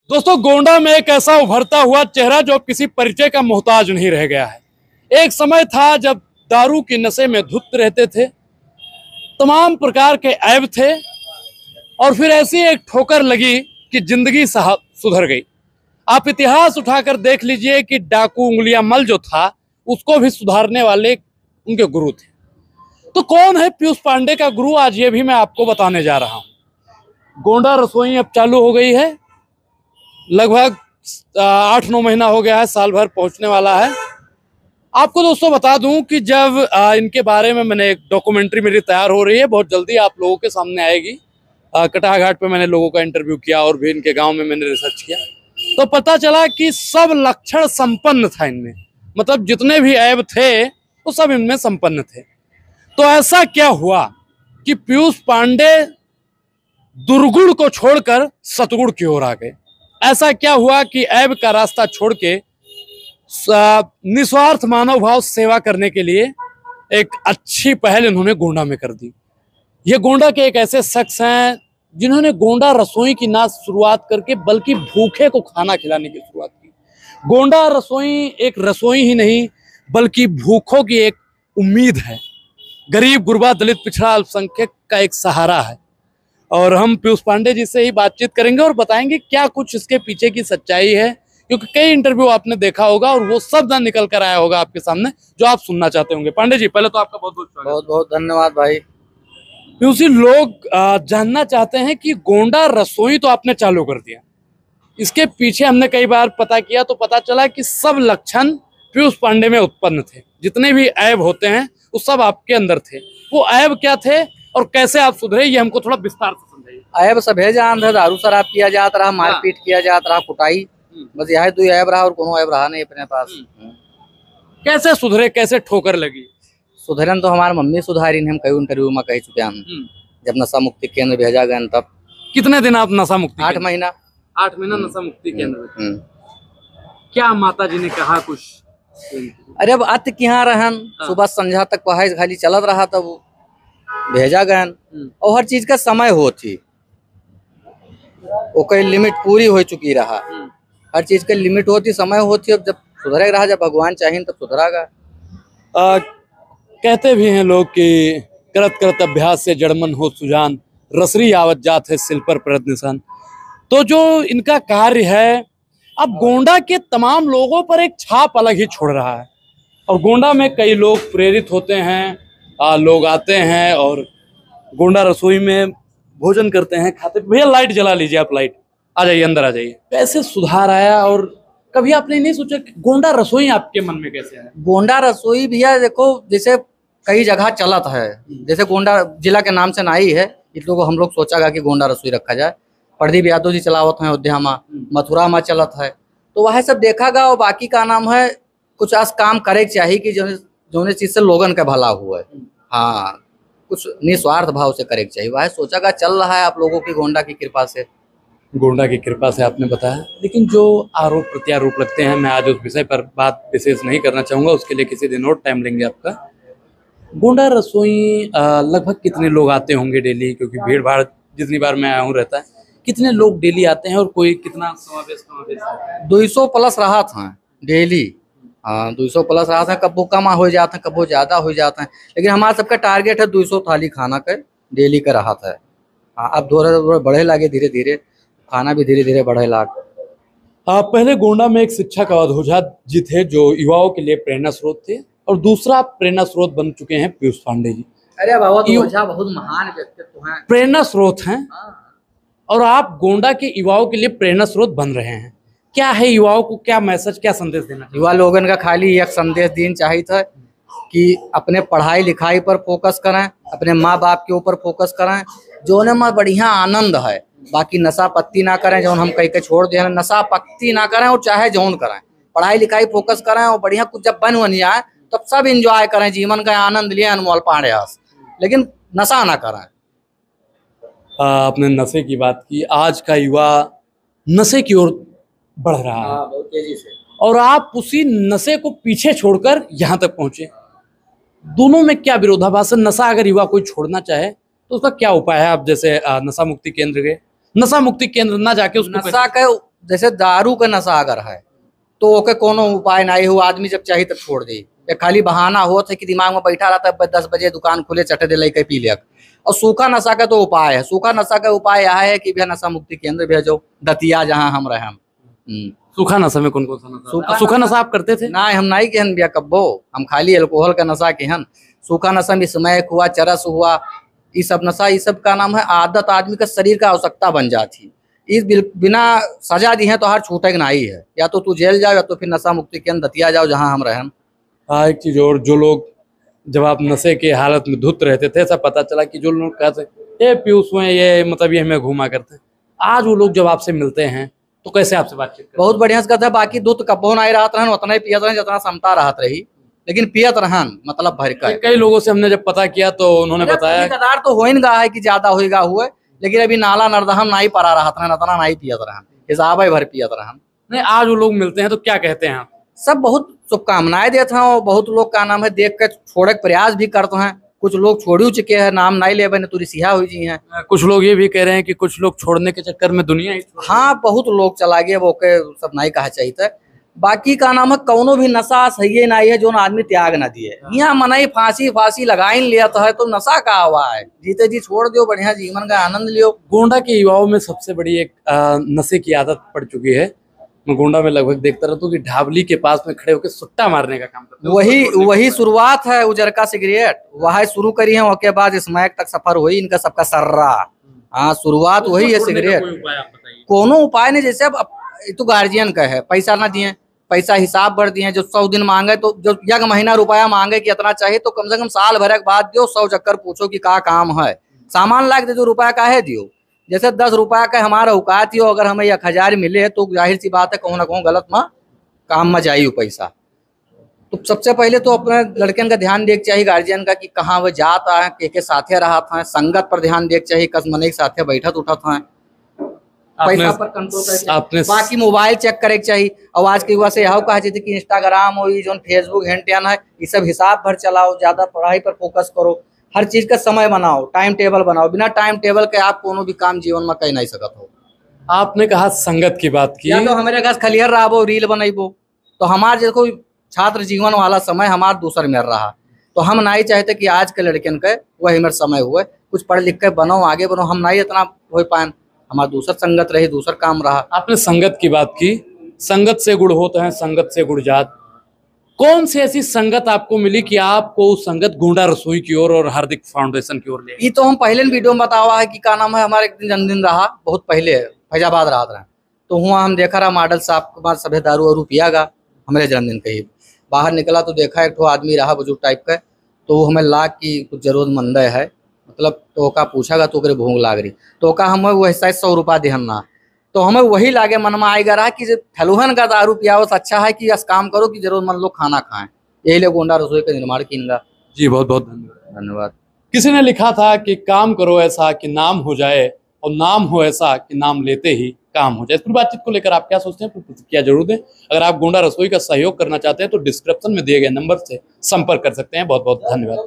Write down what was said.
दोस्तों, गोंडा में एक ऐसा उभरता हुआ चेहरा जो किसी परिचय का मोहताज नहीं रह गया है। एक समय था जब दारू के नशे में धुत रहते थे, तमाम प्रकार के ऐब थे, और फिर ऐसी एक ठोकर लगी कि जिंदगी सुधर गई। आप इतिहास उठाकर देख लीजिए कि डाकू उंगलियां मल जो था, उसको भी सुधारने वाले उनके गुरु थे। तो कौन है पीयूष पांडे का गुरु, आज ये भी मैं आपको बताने जा रहा हूं। गोंडा रसोई अब चालू हो गई है, लगभग 8-9 महीना हो गया है, साल भर पहुंचने वाला है। आपको दोस्तों बता दूं कि जब इनके बारे में मैंने एक डॉक्यूमेंट्री मेरी तैयार हो रही है, बहुत जल्दी आप लोगों के सामने आएगी। कटाह घाट पे मैंने लोगों का इंटरव्यू किया और भी इनके गांव में मैंने रिसर्च किया, तो पता चला कि सब लक्षण संपन्न था इनमें। मतलब जितने भी ऐब थे वो सब इनमें संपन्न थे। तो ऐसा क्या हुआ कि पीयूष पांडे दुर्गुण को छोड़कर सतगुण की ओर आ गए। ऐसा क्या हुआ कि ऐब का रास्ता छोड़ के निस्वार्थ मानव भाव सेवा करने के लिए एक अच्छी पहल इन्होंने गोंडा में कर दी। ये गोंडा के एक ऐसे शख्स हैं जिन्होंने गोंडा रसोई की ना शुरुआत करके बल्कि भूखे को खाना खिलाने की शुरुआत की। गोंडा रसोई एक रसोई ही नहीं बल्कि भूखों की एक उम्मीद है, गरीब गुरबा दलित पिछड़ा अल्पसंख्यक का एक सहारा है। और हम पीयूष पांडे जी से ही बातचीत करेंगे और बताएंगे क्या कुछ इसके पीछे की सच्चाई है, क्योंकि कई इंटरव्यू आपने देखा होगा और वो सब ना निकल कर आया होगा आपके सामने जो आप सुनना चाहते होंगे। पांडे जी, पहले तो आपका बहुत बहुत स्वागत। बहुत बहुत धन्यवाद भाई। पीयूष जी, लोग जानना चाहते हैं कि गोंडा रसोई तो आपने चालू कर दिया, इसके पीछे हमने कई बार पता किया तो पता चला कि सब लक्षण पीयूष पांडे में उत्पन्न थे। जितने भी ऐब होते हैं वो सब आपके अंदर थे। वो ऐब क्या थे और कैसे आप सुधरे, ये हमको थोड़ा विस्तार से समझाइए। ऐब सब है जान था, दारू शराब किया जाता रहा, मारपीट किया जाता रहा, कुटाई, बस यह दो ऐब रहा और कोनो ऐब रहा नहीं अपने पास। कैसे सुधरे, कैसे ठोकर लगी? सुधरन तो हमारी मम्मी सुधारी ने, हम कई इंटरव्यू में कह चुके हैं। जब नशा मुक्ति केंद्र भेजा गया तब। कितने दिन आप नशा मुक्ति? 8 महीना। 8 महीना नशा मुक्ति केंद्र। क्या माता जी ने कहा कुछ? अरे अब अत यहाँ रहन, सुबह संध्या तक पढ़ाई खाली चलत रहा, तब भेजा गया और हर चीज का समय होती, कोई लिमिट पूरी हो चुकी रहा। हर चीज के लिमिट होती, समय होती। अब जब सुधरे रहा, जब भगवान चाहिए तब सुधरागा। कहते भी हैं लोग कि करत करत अभ्यास से जड़मन हो सुजान, रसरी आवत जात है सिल पर प्रयत्न निशान। तो जो इनका कार्य है अब गोंडा के तमाम लोगों पर एक छाप अलग ही छोड़ रहा है। और गोंडा में कई लोग प्रेरित होते हैं, लोग आते हैं और गोंडा रसोई में भोजन करते हैं, खाते। भैया लाइट जला लीजिए, आप लाइट आ जाइए, अंदर आ जाइए। कैसे सुधार आया और कभी आपने नहीं सोचा कि गोंडा रसोई आपके मन में कैसे आया? गोंडा रसोई भैया देखो, जैसे कई जगह चलत है, जैसे गोंडा जिला के नाम से नाई है, इसलिए हम लोग सोचा कि गोंडा रसोई रखा जाए। प्रदीप यादव जी चलावत हैं अयोध्या में, मथुरा में चलत है, तो वह सब देखा गया। और बाकी का नाम है कुछ आज काम करे चाहिए कि जो चीज से लोगन का भला हुआ है। हाँ, कुछ निस्वार्थ भाव से करे चाहिए, वह सोचा गया। चल रहा है आप लोगों की गोंडा की कृपा से। गोंडा की कृपा से आपने बताया, लेकिन जो आरोप प्रत्यारोप लगते हैं, मैं आज उस विषय पर बात विशेष नहीं करना चाहूंगा, उसके लिए किसी दिन और टाइम लेंगे आपका। गोंडा रसोई लगभग कितने लोग आते होंगे डेली, क्योंकि भीड़ भाड़ जितनी बार मैं आया हूँ रहता है, कितने लोग डेली आते हैं और कोई कितना समावेश? 200 प्लस रहा था डेली। हाँ, 200 प्लस रहा था। कब कम हो जाते हैं, कब ज्यादा हो जाते हैं, लेकिन हमारा सबका टारगेट है 200 थाली खाना का डेली का रहा था। हाँ, अब थोड़ा बढ़े लागे, धीरे धीरे खाना भी धीरे धीरे बढ़े लाग। पहले गोंडा में एक शिक्षक अवध ओझा जी थे जो युवाओं के लिए प्रेरणा स्रोत थे, और दूसरा प्रेरणा स्रोत बन चुके हैं पीयूष पांडे जी। अरे अवध ओझा बहुत महान व्यक्तित्व हैं, प्रेरणा स्रोत हैं, और आप गोंडा के युवाओं के लिए प्रेरणा स्रोत बन रहे हैं। क्या है युवाओं को, क्या मैसेज, क्या संदेश देना? युवा लोगन का खाली एक संदेश देना चाहिए था कि अपने पढ़ाई लिखाई पर फोकस करें, अपने माँ बाप के ऊपर फोकस करें, जो में बढ़िया आनंद है। बाकी नशा पत्ती ना करें, जो हम कहीं के छोड़ दें, नशा पत्ती ना करें और चाहे जौन करें, पढ़ाई लिखाई फोकस करें और बढ़िया कुछ जब बन जाए तब सब इंजॉय करें, जीवन का आनंद लिए अनमोल पांडे, लेकिन नशा ना करें। आपने नशे की बात की, आज का युवा नशे की ओर बढ़ रहा है बहुत तेजी से, और आप उसी नशे को पीछे छोड़कर यहाँ तक पहुंचे। दोनों में क्या विरोधाभास है? नशा अगर युवा कोई छोड़ना चाहे तो उसका क्या उपाय है? आप जैसे नशा मुक्ति केंद्र गए, नशा मुक्ति केंद्र ना जाके उसको नशा का जैसे दारू का नशा अगर है तो ओके कोनो उपाय नहीं हो, आदमी जब चाहिए तब छोड़ दे। ये खाली बहाना होता है कि दिमाग में बैठा रहता है 10 बजे दुकान खुले चटे दे लेके पी लिया। और सूखा नशा का तो उपाय है, सूखा नशा का उपाय यह है कि भैया नशा मुक्ति केंद्र भेजो, दतिया जहाँ हम रहे हम। सूखा नशा में कौन कौन सा नशा? सूखा नशा आप करते थे? ना हम नहीं केहन भैया कब्बो, हम खाली अल्कोहल का नशा केहन। सूखा नशा में स्मैक हुआ, चरस हुआ, ये सब नशा, ये सब का नाम है आदत, आदमी का शरीर का आवश्यकता बन जाती। इस बिना सजा दी है तो हर छूटेगा नहीं है, या तो तू जेल जाओ या तो फिर नशा मुक्ति केंद्र दतिया जाओ जहाँ हम रहे। हाँ, एक चीज और, जो लोग जब आप नशे के हालत में धुत रहते थे, ऐसा पता चला कि जो लोग कहते ये पीयूष हुए, ये मतलब ये हमें घुमा करते, आज वो लोग जब आपसे मिलते हैं तो कैसे आपसे बातचीत करते? बहुत बढ़िया से कहते हैं, बाकी दूध कब्बो नहीं रहत रहन, उतना ही पियत रहन जितना क्षमता रहत रही, लेकिन पियत रहन मतलब भर का। कई लोगों से हमने जब पता किया तो उन्होंने बताया कदार तो हो गा है कि ज्यादा होगा हुए, लेकिन अभी नाला नर्दहम नहीं परा रहत रहन, उतना नहीं पियत रहन, हिसाब भर पियत रहन। नहीं, आज वो लोग मिलते हैं तो क्या कहते हैं आप? सब बहुत शुभकामनाएं देते हैं, और बहुत लोग का नाम है देख कर छोड़े के प्रयास भी करते हैं। कुछ लोग छोड़ चुके हैं, नाम नहीं ले बने तुरी सिहा हुई जी हैं। कुछ लोग ये भी कह रहे हैं कि कुछ लोग छोड़ने के चक्कर में दुनिया ही हाँ, बहुत लोग चला गए, वो के सब नहीं कहा चाहिए। बाकी का नाम है कौनो भी नशा सही नहीं है जो न आदमी त्याग न दिए। यहाँ मनाई फांसी लगाई लिया तो है तो नशा का हुआ है, जीते जी छोड़ दियो, बढ़िया जीवन का आनंद लियो। गोंडा के युवाओं में सबसे बड़ी एक नशे की आदत पड़ चुकी है। मैं गोंडा में लगभग देखता रहता हूँ कि ढाबली के पास में खड़े होकर सुट्टा मारने का काम करते हैं। वही शुरुआत है उजर का सिगरेट, वह शुरू करी है, उसके बाद स्मैक तक सफर हुई इनका सबका सर्रा। हाँ, शुरुआत वही है सिगरेट। कोनो उपाय नहीं, जैसे अब तो गार्जियन का है, पैसा ना दिए, पैसा हिसाब भर दिए, जो 100 दिन मांगे तो जो एक महीना रुपया मांगे कि इतना चाहिए तो कम से कम साल भर के बाद दियो, 100 चक्कर पूछो कि का काम है, सामान ला के दे दो, रुपया काहे दियो। जैसे 10 रुपया का हमारा औकात ही हो, अगर हमें 1000 मिले तो जाहिर सी बात है कहूँ ना कहूँ गलत में काम में जाइए पैसा। तो सबसे पहले तो अपने लड़कन का ध्यान देख चाहिए गार्जियन का कि कहाँ वो जाता है, के साथे रहत है, संगत पर ध्यान देख चाहिए, कस मने के साथे बैठत उठत है, पैसा पर कंट्रोल करके बाकी मोबाइल चेक करे चाहिए। और आज के युवा से यह कहा जाती कि इंस्टाग्राम और जो फेसबुक हेंटेन है, ये सब हिसाब भर चलाओ, ज्यादा पढ़ाई पर फोकस करो, हर चीज का समय बनाओ, टाइम टेबल बनाओ। बिना टाइम टेबल के आप कोनो भी काम जीवन में कर नहीं सकत हो। आपने कहा संगत की बात की, या तो हमारे घर खलियर रहो, रील बनैबो, तो हमारे देखो छात्र जीवन वाला समय हमारा दूसर में रहा, तो हम नहीं चाहते कि आज के लड़कन के वही मेरे समय हुए, कुछ पढ़ लिख के बनो, आगे बनो, हम नहीं इतना हो पाए, हमारा दूसर संगत रही, दूसर काम रहा। आपने संगत की बात की, संगत से गुड़ होते हैं, संगत से गुड़ जात। कौन सी ऐसी संगत आपको मिली कि आपको उस संगत गोंडा रसोई की ओर और हार्दिक फाउंडेशन की ओर ले? ये तो हम पहले वीडियो में बतावा है कि क्या नाम है, हमारे एक दिन जन्मदिन रहा, बहुत पहले फैजाबाद रहा, तो हुआ हम देखा रहा मॉडल साहब के बाद सभी दारू वारू पिया गा, हमारे जन्मदिन कहीं बाहर निकला तो देखा एक आदमी रहा बुजुर्ग टाइप का, तो वो हमें लाग की कुछ जरूरतमंद है, मतलब तो का पूछागा तो भूख लाग रही, तो का हमें वही 100 रुपया देना, तो हमें वही लागे मन में आएगा रहा कि फलूहन का दारू पिया वो अच्छा है कि काम करो कि जरूरतमंद लोग खाना खाएं। यही लिए गोंडा रसोई का निर्माण कीनगा। जी, बहुत बहुत धन्यवाद। धन्यवाद। किसी ने लिखा था कि काम करो ऐसा कि नाम हो जाए, और नाम हो ऐसा कि नाम लेते ही काम हो जाए। इस पूरी बातचीत को लेकर आप क्या सोचते हैं, प्रतिक्रिया जरूर दें। अगर आप गोंडा रसोई का सहयोग करना चाहते हैं तो डिस्क्रिप्शन में दिए गए नंबर से संपर्क कर सकते हैं। बहुत बहुत धन्यवाद।